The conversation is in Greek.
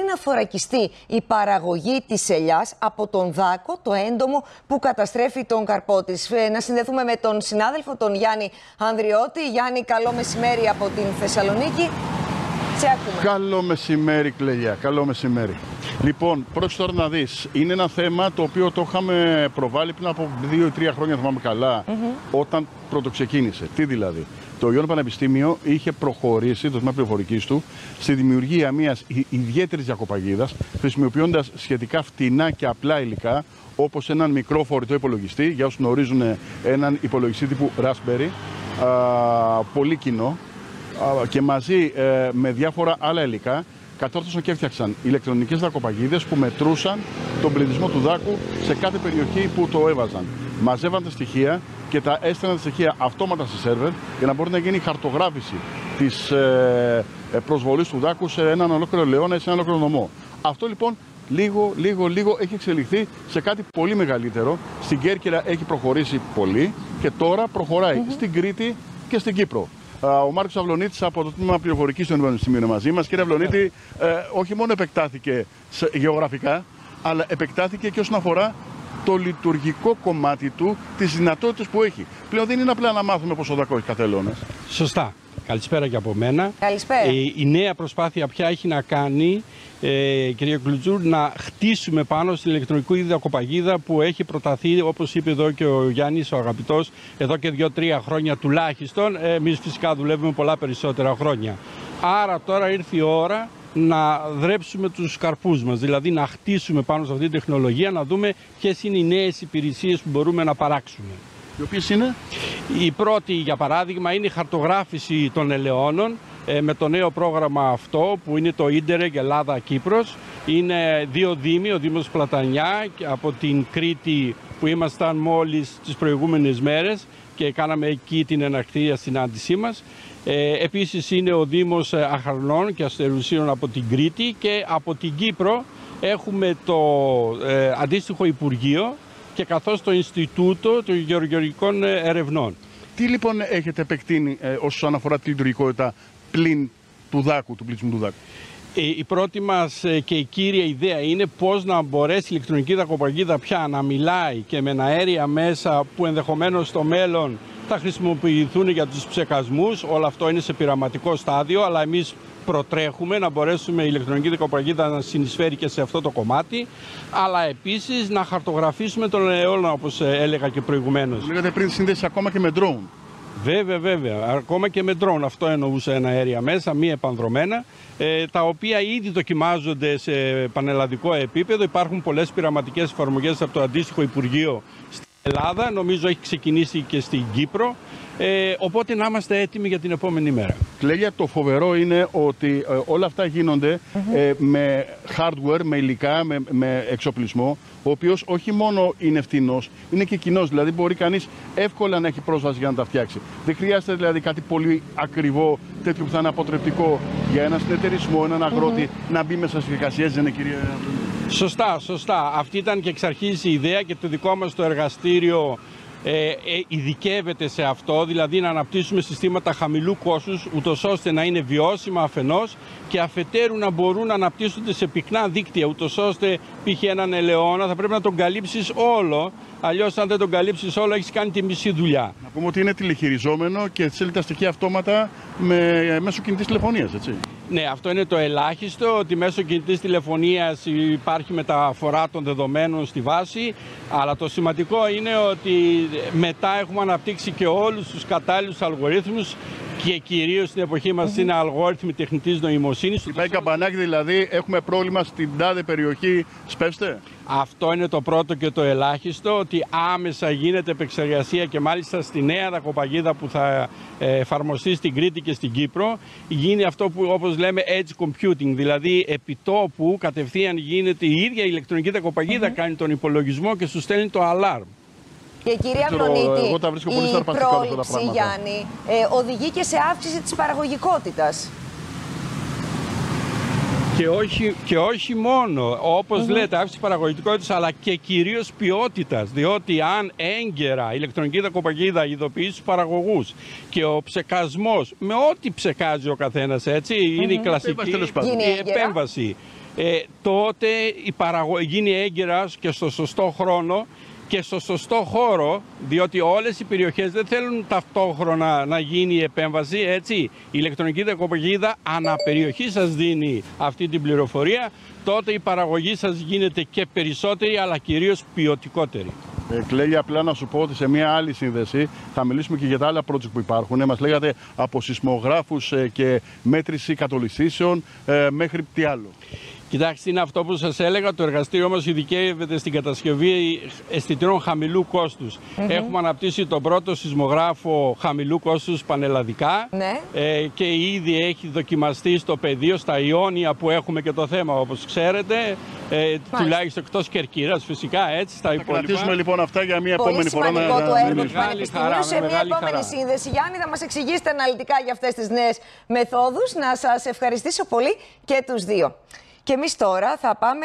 Να θωρακιστεί η παραγωγή της ελιάς από τον δάκο, το έντομο που καταστρέφει τον καρπό της. Να συνδεθούμε με τον συνάδελφο, τον Γιάννη Ανδριώτη. Γιάννη, καλό μεσημέρι από την Θεσσαλονίκη. Σε ακούμε. Καλό μεσημέρι, Κλελιά. Καλό μεσημέρι. Λοιπόν, πρόσεχε τώρα να δεις. Είναι ένα θέμα το οποίο το είχαμε προβάλει πριν από 2-3 χρόνια, θυμάμαι καλά, όταν πρωτοξεκίνησε. Τι δηλαδή? Το Ιόνιο Πανεπιστήμιο είχε προχωρήσει, το τμήμα πληροφορικής του, στη δημιουργία μιας ιδιαίτερης διακοπαγίδας, χρησιμοποιώντας σχετικά φτηνά και απλά υλικά, όπως έναν μικρό φορητό υπολογιστή, για όσους γνωρίζουν έναν υπολογιστή τύπου Raspberry, πολύ κοινό, και μαζί με διάφορα άλλα υλικά, κατόρθωσαν και έφτιαξαν ηλεκτρονικές δακοπαγίδες που μετρούσαν τον πληθυσμό του δάκου σε κάθε περιοχή που το έβαζαν. Μαζεύαν τα στοιχεία και τα έστελναν τα στοιχεία αυτόματα σε σερβερ για να μπορεί να γίνει χαρτογράφηση της προσβολής του δάκου σε έναν ολόκληρο λεώνα ή σε έναν ολόκληρο νομό. Αυτό λοιπόν λίγο έχει εξελιχθεί σε κάτι πολύ μεγαλύτερο. Στην Κέρκυρα έχει προχωρήσει πολύ και τώρα προχωράει στην Κρήτη και στην Κύπρο. Ο Μάρκος Αυλονίτης από το τμήμα πληροφορικής του Πανεπιστημίου είναι μαζί μας. Κύριε Αυλονίτη, όχι μόνο επεκτάθηκε γεωγραφικά, αλλά επεκτάθηκε και όσον αφορά το λειτουργικό κομμάτι του, τις δυνατότητες που έχει. Πλέον δεν είναι απλά να μάθουμε πόσο δάκο έχει κάθε ελαιώνας. Σωστά. Καλησπέρα και από μένα. Καλησπέρα. Η νέα προσπάθεια πια έχει να κάνει, κυρία Κλουτζούρ, να χτίσουμε πάνω στην ηλεκτρονική δακοπαγίδα που έχει προταθεί, όπως είπε εδώ και ο Γιάννης, ο αγαπητός, εδώ και 2-3 χρόνια τουλάχιστον. Εμείς φυσικά δουλεύουμε πολλά περισσότερα χρόνια. Άρα τώρα ήρθε η ώρα να δρέψουμε τους καρπούς μας, δηλαδή να χτίσουμε πάνω σε αυτή την τεχνολογία, να δούμε ποιες είναι οι νέες υπηρεσίες που μπορούμε να παράξουμε. Οι οποίες είναι? Η πρώτη, για παράδειγμα, είναι η χαρτογράφηση των ελαιώνων με το νέο πρόγραμμα αυτό που είναι το Ίντερεγ Ελλάδα-Κύπρος. Είναι δύο δήμοι, ο Δήμος Πλατανιά από την Κρήτη που ήμασταν μόλις τις προηγούμενες μέρες και κάναμε εκεί την εναρκτήρια συνάντησή μας. Επίσης είναι ο Δήμος Αχαρνών και Αστερουσίων από την Κρήτη και από την Κύπρο έχουμε το αντίστοιχο Υπουργείο και καθώς το Ινστιτούτο των Γεωργικών Ερευνών. Τι λοιπόν έχετε επεκτείνει όσον αφορά τη λειτουργικότητα πλην του δάκου, του πληθυσμού του δάκου? Η πρώτη μας και η κύρια ιδέα είναι πώς να μπορέσει η ηλεκτρονική δακοπαγίδα πια να μιλάει και με αέρια μέσα που ενδεχομένως στο μέλλον θα χρησιμοποιηθούν για τους ψεκασμούς. Όλο αυτό είναι σε πειραματικό στάδιο, αλλά εμείς προτρέχουμε να μπορέσουμε η ηλεκτρονική δακοπαγίδα να συνεισφέρει και σε αυτό το κομμάτι, αλλά επίσης να χαρτογραφήσουμε τον ελαιόλα, όπως έλεγα και προηγουμένως. Λέγατε πριν σύνδεση ακόμα και με drone. Βέβαια. Ακόμα και με drone. Αυτό εννοούσα, ένα αέρια μέσα, μη επανδρομένα, τα οποία ήδη δοκιμάζονται σε πανελλαδικό επίπεδο. Υπάρχουν πολλές πειραματικές εφαρμογές από το αντίστοιχο Υπουργείο στην Ελλάδα. Νομίζω έχει ξεκινήσει και στην Κύπρο. Οπότε να είμαστε έτοιμοι για την επόμενη μέρα. Κλέλια, το φοβερό είναι ότι όλα αυτά γίνονται με hardware, με υλικά, με εξοπλισμό, ο οποίος όχι μόνο είναι φτηνός, είναι και κοινός. Δηλαδή μπορεί κανείς εύκολα να έχει πρόσβαση για να τα φτιάξει. Δεν χρειάζεται δηλαδή κάτι πολύ ακριβό, τέτοιο που θα είναι αποτρεπτικό για έναν συνεταιρισμό, έναν αγρότη να μπει μέσα στις διαδικασίες, δεν είναι, κυρία? Σωστά. Αυτή ήταν και εξ αρχής η ιδέα και το δικό μας το εργαστήριο ειδικεύεται σε αυτό, δηλαδή να αναπτύσσουμε συστήματα χαμηλού κόστους, ούτως ώστε να είναι βιώσιμα αφενός και αφετέρου να μπορούν να αναπτύσσονται σε πυκνά δίκτυα, ούτως ώστε π.χ. έναν ελαιόνα θα πρέπει να τον καλύψεις όλο, αλλιώς αν δεν τον καλύψεις όλο έχεις κάνει τη μισή δουλειά. Να πούμε ότι είναι τηλεχειριζόμενο και στέλνει τα στοιχεία αυτόματα μέσω κινητής τηλεφωνίας, έτσι? Ναι, αυτό είναι το ελάχιστο, ότι μέσω κινητής τηλεφωνίας υπάρχει μεταφορά των δεδομένων στη βάση, αλλά το σημαντικό είναι ότι μετά έχουμε αναπτύξει και όλους τους κατάλληλους αλγορίθμους και κυρίως στην εποχή μας είναι αλγόριθμοι τεχνητής νοημοσύνης. Υπάρχει καμπανάκι, δηλαδή έχουμε πρόβλημα στην τάδε περιοχή, σπεύστε. Αυτό είναι το πρώτο και το ελάχιστο, ότι άμεσα γίνεται επεξεργασία και μάλιστα στη νέα δακοπαγίδα που θα εφαρμοστεί στην Κρήτη και στην Κύπρο γίνει αυτό που όπως λέμε edge computing, δηλαδή επιτόπου κατευθείαν γίνεται η ίδια ηλεκτρονική δακοπαγίδα κάνει τον υπολογισμό και σου στέλνει το alarm. Και κυρία Αυλονίτη, η πρόληψη, Γιάννη, οδηγεί και σε αύξηση της παραγωγικότητας. Και όχι μόνο, όπως λέτε, αύξηση παραγωγικότητας, αλλά και κυρίως ποιότητας. Διότι αν έγκαιρα η ηλεκτρονική δακοπαγίδα ειδοποιεί τους παραγωγούς και ο ψεκασμός, με ό,τι ψεκάζει ο καθένας, έτσι, είναι η κλασική επέμβαση. τότε η παραγωγή γίνει έγκαιρα και στο σωστό χρόνο και στο σωστό χώρο, διότι όλες οι περιοχές δεν θέλουν ταυτόχρονα να γίνει η επέμβαση, έτσι. Η ηλεκτρονική ταχυπαγίδα αναπεριοχή σας δίνει αυτή την πληροφορία, τότε η παραγωγή σας γίνεται και περισσότερη, αλλά κυρίως ποιοτικότερη. Κλέλια, απλά να σου πω ότι σε μια άλλη σύνδεση θα μιλήσουμε και για τα άλλα project που υπάρχουν. Μας λέγατε από σεισμογράφους και μέτρηση κατολιστήσεων μέχρι τι άλλο. Κοιτάξτε, είναι αυτό που σας έλεγα. Το εργαστήριο μας ειδικεύεται στην κατασκευή αισθητήρων χαμηλού κόστους. Έχουμε αναπτύσσει τον πρώτο σεισμογράφο χαμηλού κόστους πανελλαδικά και ήδη έχει δοκιμαστεί στο πεδίο, στα Ιόνια που έχουμε και το θέμα, όπως ξέρετε. Τουλάχιστον εκτός Κερκύρας, φυσικά, έτσι, στα υπόλοιπα. Θα κρατήσουμε λοιπόν αυτά για μια επόμενη φορά. Πολύ σημαντικό το έργο του Πανεπιστημίου. Σε μια επόμενη χαρά. σύνδεση, Γιάννη, θα μας εξηγήσετε αναλυτικά για αυτές τις νέες μεθόδους. Να σας ευχαριστήσω πολύ και τους δύο. Και εμείς τώρα θα πάμε